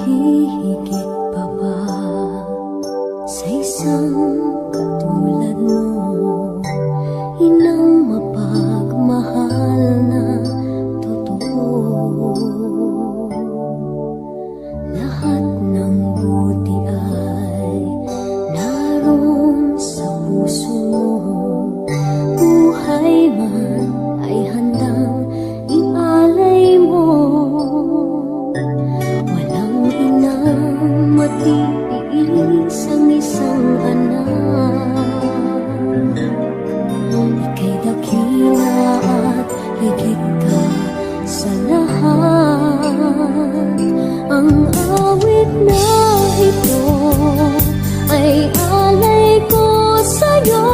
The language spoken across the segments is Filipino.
hihigit pa ba sa isang katulad mo, inang mapagmahal na totoo? Lahat ng buti ay naroon sa puso mo, buhay man ay handang ialay mo. Walang inang matiis ang isang anak. Ika'y dakila at higit ka sa lahat. Ang awit na ito ay alay ko sa'yo.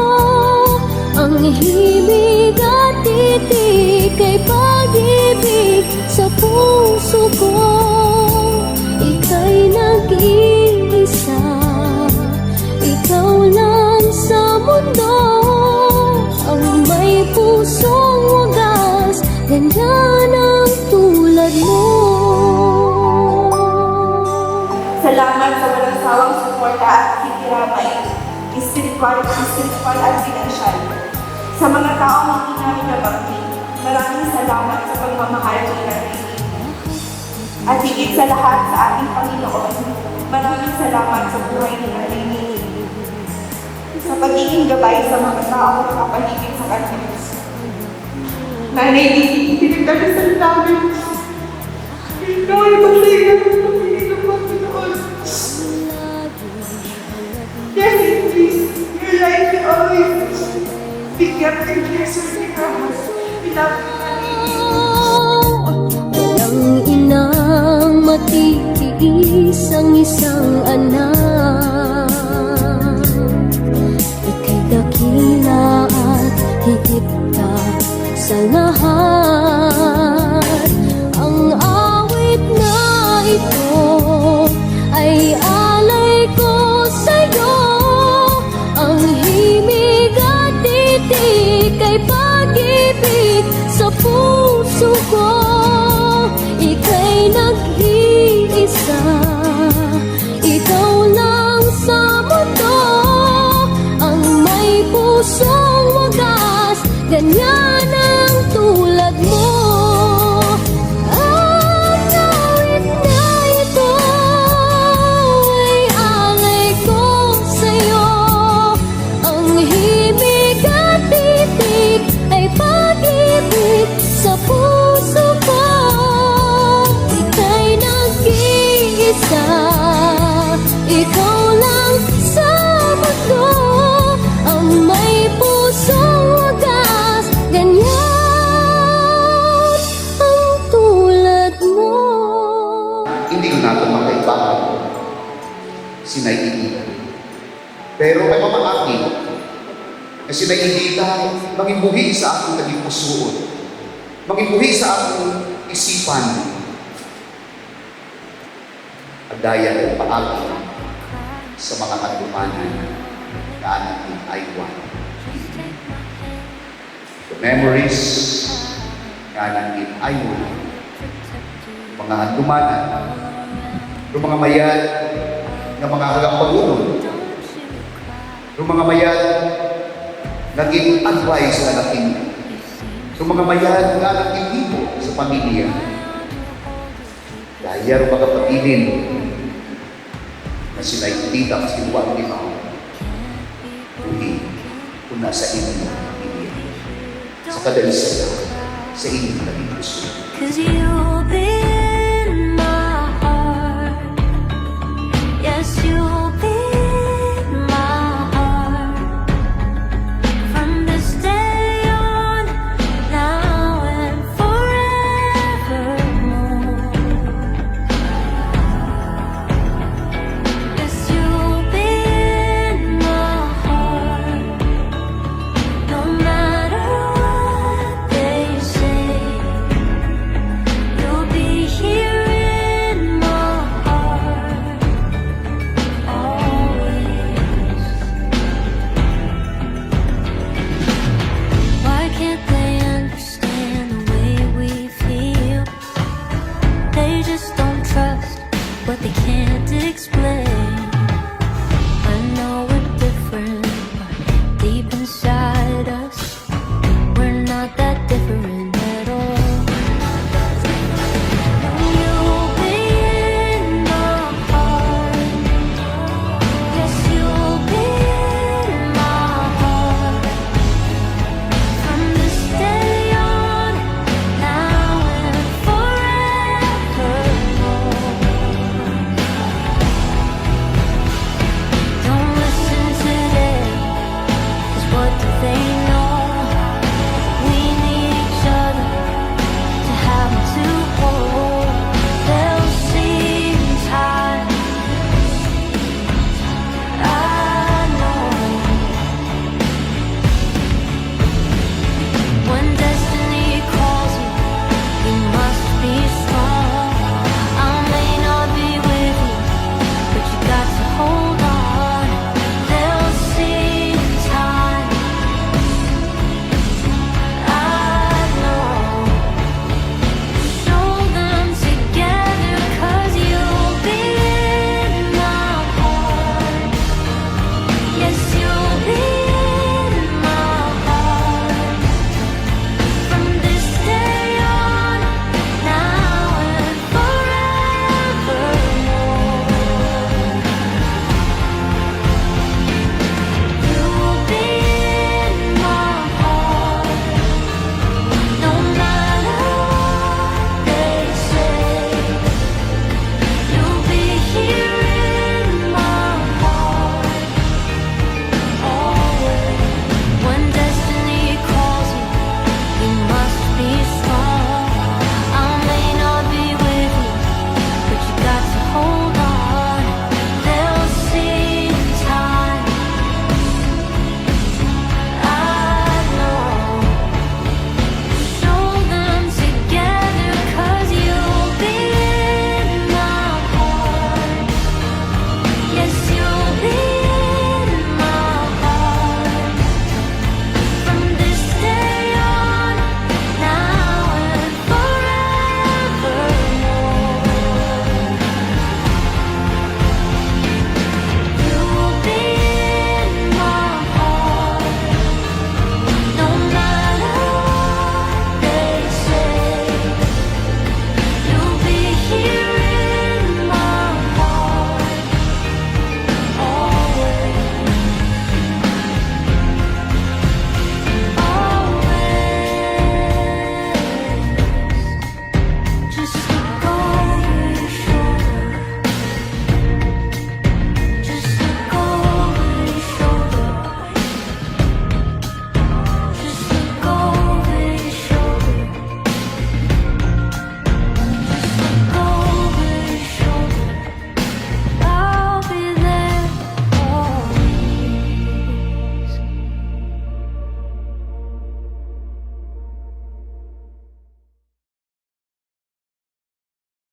Ang himig at titik ay pag-ibig sa puso ko. Ika'y nag-iisa, ikaw lang sa mundo. Ang may pusong wagas, ganyan ang tulad mo. Salamat sa walang sawang suporta at kikiramay, spiritual at financial. Sa mga taong hindi namin nabanggit, maraming salamat sa pagmamahal kay natin. At higit sa lahat sa ating Panginoon, maraming salamat sa buhay ni natin. Sa pagiging gabay sa mga taong nakapaligid sa kanya. Nanay, pinagdadasal namin. Ikaw ay masaya ng pagiging ng Panginoon. Yes, please, your life will always be kept in Jesus' name. We love you. Walang inang matitiis ang isang anak. Ika'y dakila at higit ka sa lahat. Ang awit na ito ay alay ko sa'yo. Ang himig at titik ay pag-ibig sa puso ko. Ika'y nag-iisa, ikaw lang sa mundo. Ang may pusong wagas, ganyan ang tulad mo. Ang awit na ito ay alay ko sa'yo. Ang himig at titik ay pag-ibig sa puso ko. Ika'y nag-iisa, ikaw lang sa mundo. Ang may pusong wagas, ganyan ang tulad mo. Hindi ko natin makaibahan si Naidita. Pero may mamaakin na si Naidita mangibuhi sa aking naging pusoon, mangibuhi sa aking isipan. At daya ng paagi sa mga katumanan na anak ng Iwan. The memories na anak ng Iwan, mga handumanan, yung mga mayad na mga hagampagunod, yung mga mayad naging advice na natin, yung mga mayad na naging ibo sa pamilya. Dahil yung mga pag-ibig na sila itita kasi huwag ni Mao, uwi kung nasa inyong pamilya, sa kadalisan sa inyong naging puso. 'Cause you'll be in my heart. Yes, you'll be in my heart. From this day on, now and forevermore. Yes, you'll be in my heart. No matter what they say, you'll be here in my heart always. Why can't they understand the way we feel? They just don't trust what they can't explain.